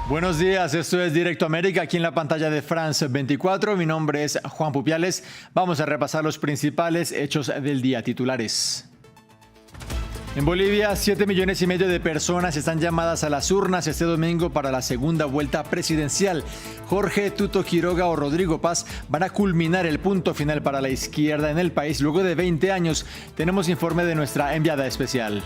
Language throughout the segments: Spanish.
Buenos días, esto es Directo América, aquí en la pantalla de France 24. Mi nombre es Juan Pupiales. Vamos a repasar los principales hechos del día, titulares. En Bolivia, 7,5 millones de personas están llamadas a las urnas este domingo para la segunda vuelta presidencial. Jorge Tuto Quiroga o Rodrigo Paz van a culminar el punto final para la izquierda en el país luego de 20 años. Tenemos informe de nuestra enviada especial.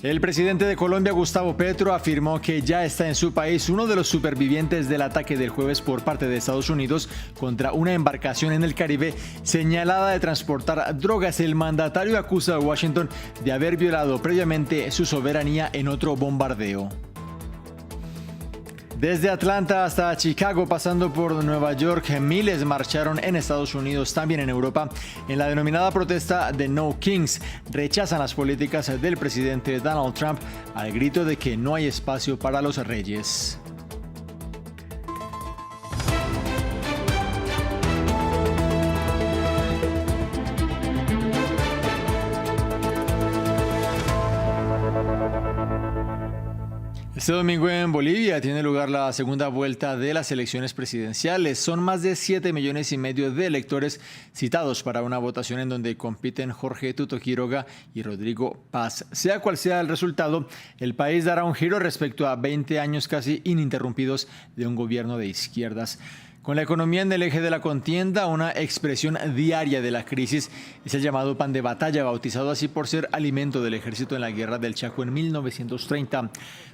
El presidente de Colombia, Gustavo Petro, afirmó que ya está en su país uno de los supervivientes del ataque del jueves por parte de Estados Unidos contra una embarcación en el Caribe señalada de transportar drogas. El mandatario acusa a Washington de haber violado previamente su soberanía en otro bombardeo. Desde Atlanta hasta Chicago, pasando por Nueva York, miles marcharon en Estados Unidos, también en Europa, en la denominada protesta de No Kings. Rechazan las políticas del presidente Donald Trump al grito de que no hay espacio para los reyes. Este domingo en Bolivia tiene lugar la segunda vuelta de las elecciones presidenciales. Son más de 7,5 millones de electores citados para una votación en donde compiten Jorge Tuto Quiroga y Rodrigo Paz. Sea cual sea el resultado, el país dará un giro respecto a 20 años casi ininterrumpidos de un gobierno de izquierdas. Con la economía en el eje de la contienda, una expresión diaria de la crisis es el llamado pan de batalla, bautizado así por ser alimento del ejército en la guerra del Chaco en 1930.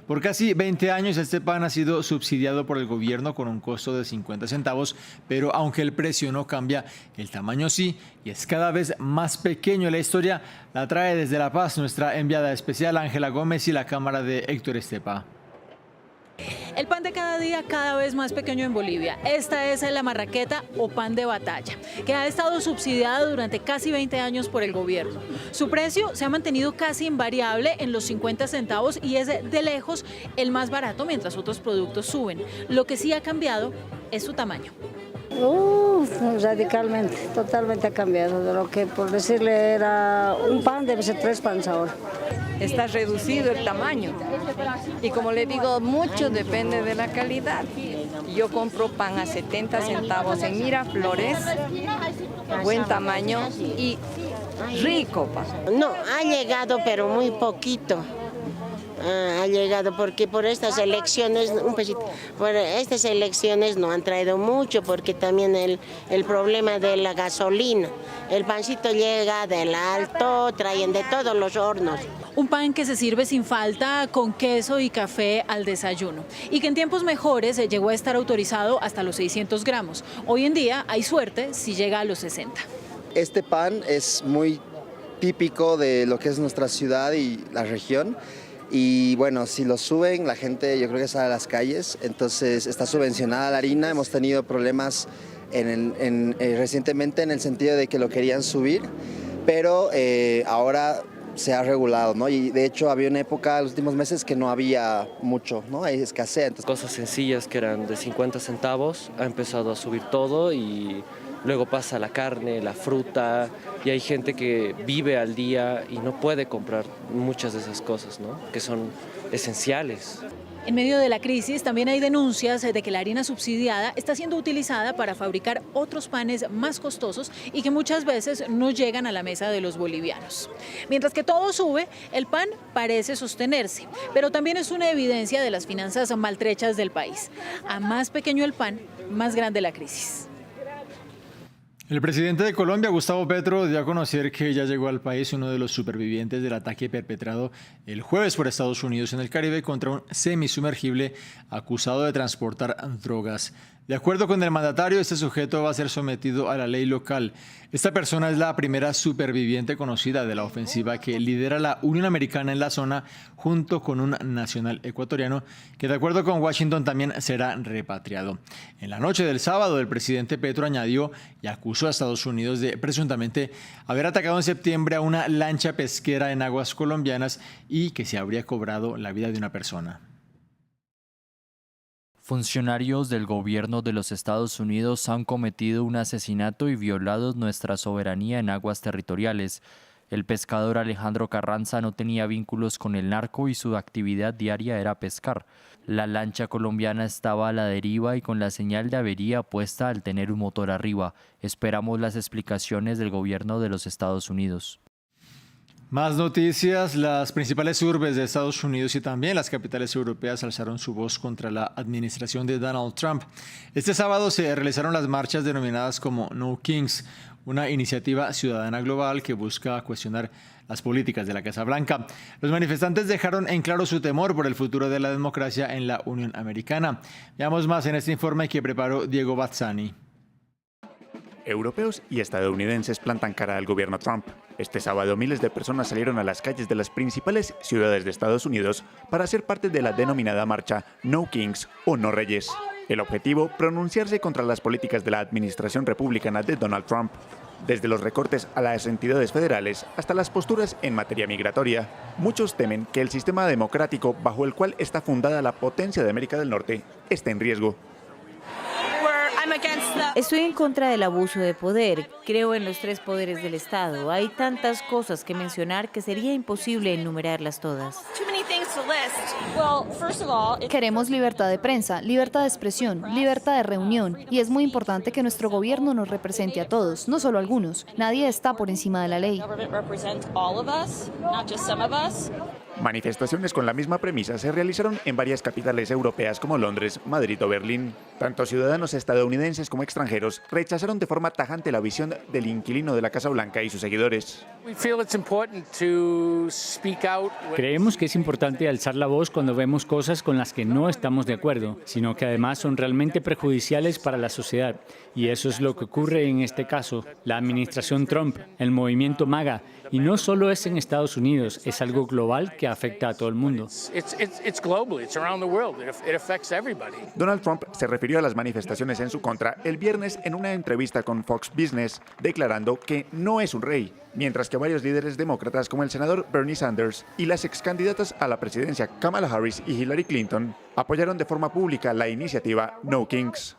Por casi 20 años este pan ha sido subsidiado por el gobierno con un costo de 50 centavos, pero aunque el precio no cambia, el tamaño sí, y es cada vez más pequeño. La historia la trae desde La Paz nuestra enviada especial Ángela Gómez y la cámara de Héctor Estepa. El pan de cada día cada vez más pequeño en Bolivia. Esta es la marraqueta o pan de batalla, que ha estado subsidiado durante casi 20 años por el gobierno. Su precio se ha mantenido casi invariable en los 50 centavos y es de lejos el más barato mientras otros productos suben. Lo que sí ha cambiado es su tamaño. Radicalmente, totalmente ha cambiado. De lo que por decirle era un pan, debe ser 3 panes ahora. Está reducido el tamaño y como le digo, mucho depende de la calidad. Yo compro pan a 70 centavos en Miraflores, buen tamaño y rico pan. No, ha llegado pero muy poquito. Ha llegado porque por estas elecciones, por estas elecciones no han traído mucho porque también el problema de la gasolina. El pancito llega del Alto, traen de todos los hornos. Un pan que se sirve sin falta con queso y café al desayuno y que en tiempos mejores llegó a estar autorizado hasta los 600 gramos. Hoy en día hay suerte si llega a los 60. Este pan es muy típico de lo que es nuestra ciudad y la región. Y bueno, si lo suben, la gente yo creo que sale a las calles, entonces está subvencionada la harina. Hemos tenido problemas recientemente en el sentido de que lo querían subir, pero ahora se ha regulado, ¿no? Y de hecho había una época en los últimos meses que no había mucho, ¿no? Hay escasez. Entonces, cosas sencillas que eran de 50 centavos, ha empezado a subir todo y luego pasa la carne, la fruta y hay gente que vive al día y no puede comprar muchas de esas cosas, ¿no? Que son esenciales. En medio de la crisis también hay denuncias de que la harina subsidiada está siendo utilizada para fabricar otros panes más costosos y que muchas veces no llegan a la mesa de los bolivianos. Mientras que todo sube, el pan parece sostenerse, pero también es una evidencia de las finanzas maltrechas del país. A más pequeño el pan, más grande la crisis. El presidente de Colombia, Gustavo Petro, dio a conocer que ya llegó al país uno de los supervivientes del ataque perpetrado el jueves por Estados Unidos en el Caribe contra un semisumergible acusado de transportar drogas. De acuerdo con el mandatario, este sujeto va a ser sometido a la ley local. Esta persona es la primera superviviente conocida de la ofensiva que lidera la Unión Americana en la zona, junto con un nacional ecuatoriano que, de acuerdo con Washington, también será repatriado. En la noche del sábado, el presidente Petro añadió y acusó a Estados Unidos de presuntamente haber atacado en septiembre a una lancha pesquera en aguas colombianas y que se habría cobrado la vida de una persona. Funcionarios del gobierno de los Estados Unidos han cometido un asesinato y violado nuestra soberanía en aguas territoriales. El pescador Alejandro Carranza no tenía vínculos con el narco y su actividad diaria era pescar. La lancha colombiana estaba a la deriva y con la señal de avería puesta al tener un motor arriba. Esperamos las explicaciones del gobierno de los Estados Unidos. Más noticias. Las principales urbes de Estados Unidos y también las capitales europeas alzaron su voz contra la administración de Donald Trump. Este sábado se realizaron las marchas denominadas como No Kings, una iniciativa ciudadana global que busca cuestionar las políticas de la Casa Blanca. Los manifestantes dejaron en claro su temor por el futuro de la democracia en la Unión Americana. Veamos más en este informe que preparó Diego Bazzani. Europeos y estadounidenses plantan cara al gobierno Trump. Este sábado miles de personas salieron a las calles de las principales ciudades de Estados Unidos para ser parte de la denominada marcha No Kings o No Reyes. El objetivo, pronunciarse contra las políticas de la administración republicana de Donald Trump. Desde los recortes a las entidades federales hasta las posturas en materia migratoria, muchos temen que el sistema democrático bajo el cual está fundada la potencia de América del Norte esté en riesgo. Estoy en contra del abuso de poder. Creo en los 3 poderes del Estado. Hay tantas cosas que mencionar que sería imposible enumerarlas todas. Queremos libertad de prensa, libertad de expresión, libertad de reunión. Y es muy importante que nuestro gobierno nos represente a todos, no solo a algunos. Nadie está por encima de la ley. Manifestaciones con la misma premisa se realizaron en varias capitales europeas como Londres, Madrid o Berlín. Tanto ciudadanos estadounidenses como extranjeros rechazaron de forma tajante la visión del inquilino de la Casa Blanca y sus seguidores. Creemos que es importante alzar la voz cuando vemos cosas con las que no estamos de acuerdo, sino que además son realmente perjudiciales para la sociedad. Y eso es lo que ocurre en este caso. La administración Trump, el movimiento MAGA, y no solo es en Estados Unidos, es algo global que afecta a todo el mundo. Donald Trump se refirió a las manifestaciones en su contra el viernes en una entrevista con Fox Business, declarando que no es un rey, mientras que varios líderes demócratas como el senador Bernie Sanders y las excandidatas a la presidencia Kamala Harris y Hillary Clinton apoyaron de forma pública la iniciativa No Kings.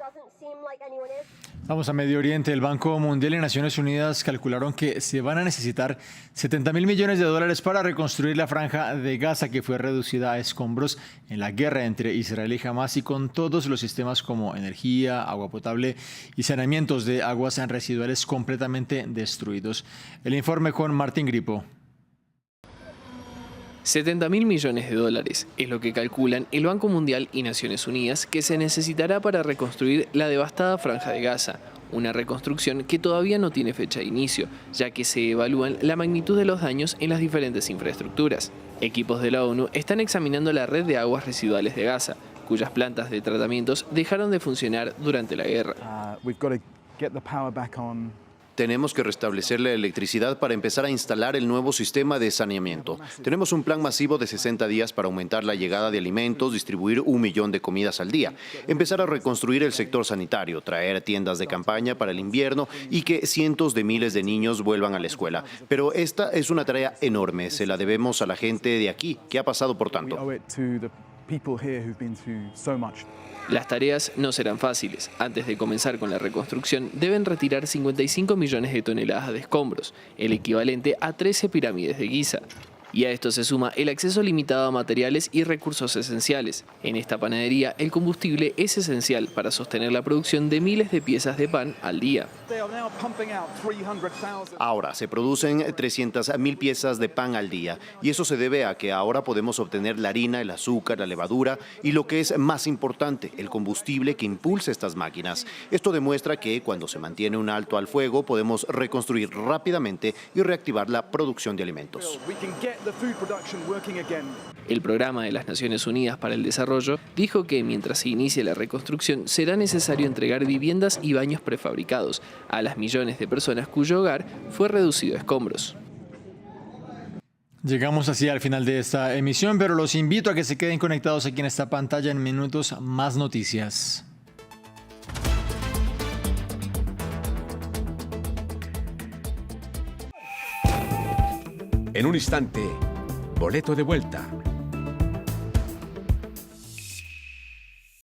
Vamos a Medio Oriente. El Banco Mundial y Naciones Unidas calcularon que se van a necesitar $70.000 millones para reconstruir la franja de Gaza, que fue reducida a escombros en la guerra entre Israel y Hamás, y con todos los sistemas como energía, agua potable y saneamientos de aguas residuales completamente destruidos. El informe con Martín Gripo. $70.000 millones es lo que calculan el Banco Mundial y Naciones Unidas que se necesitará para reconstruir la devastada franja de Gaza, una reconstrucción que todavía no tiene fecha de inicio, ya que se evalúan la magnitud de los daños en las diferentes infraestructuras. Equipos de la ONU están examinando la red de aguas residuales de Gaza, cuyas plantas de tratamientos dejaron de funcionar durante la guerra. Tenemos que restablecer la electricidad para empezar a instalar el nuevo sistema de saneamiento. Tenemos un plan masivo de 60 días para aumentar la llegada de alimentos, distribuir 1 millón de comidas al día, empezar a reconstruir el sector sanitario, traer tiendas de campaña para el invierno y que cientos de miles de niños vuelvan a la escuela. Pero esta es una tarea enorme, se la debemos a la gente de aquí, que ha pasado por tanto. Las tareas no serán fáciles. Antes de comenzar con la reconstrucción, deben retirar 55 millones de toneladas de escombros, el equivalente a 13 pirámides de Giza. Y a esto se suma el acceso limitado a materiales y recursos esenciales. En esta panadería, el combustible es esencial para sostener la producción de miles de piezas de pan al día. Ahora se producen 300.000 piezas de pan al día y eso se debe a que ahora podemos obtener la harina, el azúcar, la levadura y lo que es más importante, el combustible que impulsa estas máquinas. Esto demuestra que cuando se mantiene un alto al fuego podemos reconstruir rápidamente y reactivar la producción de alimentos. El Programa de las Naciones Unidas para el Desarrollo dijo que mientras se inicie la reconstrucción será necesario entregar viviendas y baños prefabricados a las millones de personas cuyo hogar fue reducido a escombros. Llegamos así al final de esta emisión, pero los invito a que se queden conectados aquí en esta pantalla. En minutos, más noticias. En un instante, boleto de vuelta.